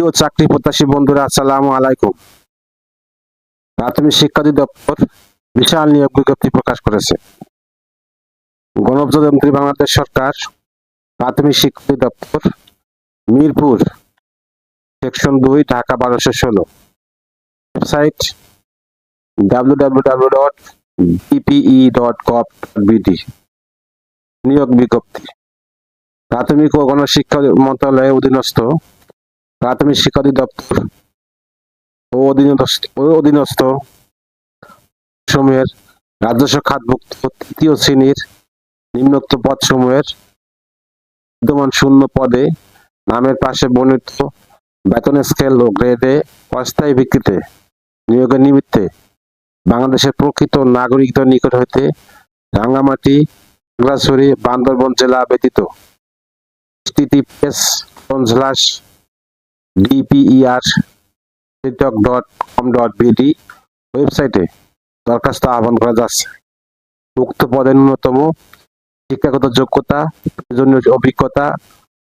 প্রিয় চাকরি প্রত্যাশী বন্ধুরা, আসসালামু আলাইকুম। প্রাথমিক শিক্ষা অধিদপ্তর বিশাল নিয়োগ বিজ্ঞপ্তি প্রকাশ করেছে। গণপ্রজাতন্ত্রী বাংলাদেশ সরকার প্রাথমিক শিক্ষা অধিদপ্তর, Mirpur, section 2, Dhaka 1216। Website www.bpe.gov.bd। নিয়োগ বিজ্ঞপ্তি। প্রাথমিক ও গণশিক্ষা মন্ত্রণালয়ের অধীনস্থ প্রাথমিক শিক্ষা অধিদপ্তর ও অধীনস্থ সমূহের রাজস্ব খাতভুক্ত তৃতীয় শ্রেণীর নিম্নোক্ত পদসমূহের বিদ্যমান শূন্য পদে নামের পাশে বর্ণিত বেতন স্কেল ও গ্রেডে অস্থায়ী ভিত্তিতে নিয়োগের নিমিত্তে বাংলাদেশের প্রকৃত নাগরিকদের নিকট হইতে রাঙ্গামাটি, খাগড়াছড়ি, বান্দরবান জেলা ব্যতীত https://dper.com.bd ওয়েবসাইটে দরখাস্ত আহ্বান করা যাচ্ছে। উক্ত পদের ন্যূনতম শিক্ষাগত যোগ্যতা, প্রয়োজনীয় অভিজ্ঞতা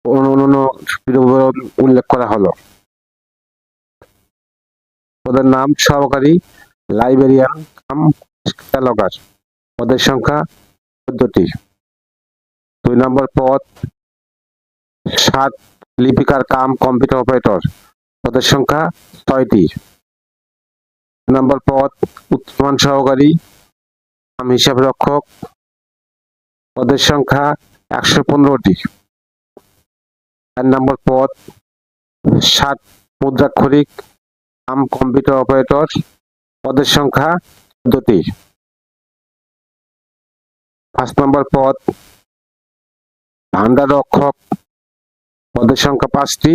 ও অন্যান্য বিবরণ উল্লেখ করা হলো। পদের নাম সহকারী লাইব্রেরিয়ান কাম ক্যাটালগার, পদের সংখ্যা 14টি। 2 নম্বর পদ 7 লিপিকার কাম কম্পিউটার অপারেটর, পদের সংখ্যা 6টি। 2 নম্বর পদ উচ্চমান সহকারী কাম হিসাব রক্ষক, পদের সংখ্যা 115টি। 4 নম্বর পদ 7 মুদ্রাক্ষরিক কাম কম্পিউটার অপারেটর, পদের সংখ্যা 14টি। 5 নম্বর পদ ভান্ডার রক্ষক, পদের সংখ্যা 5টি।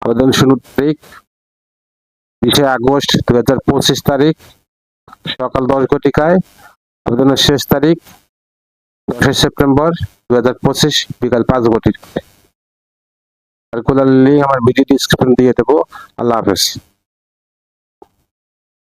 আবেদন শুরুর তারিখ 20 আগস্ট 2025 তারিখ সকাল 10 ঘটিকায়। আবেদনের শেষ তারিখ 10 সেপ্টেম্বর 2025 বিকাল 5 ঘটিকায়। সার্কুলার লিঙ্ক আমার ভিডিও ডেসক্রিপশন দিয়ে দেবো। আল্লাহ হাফেজ।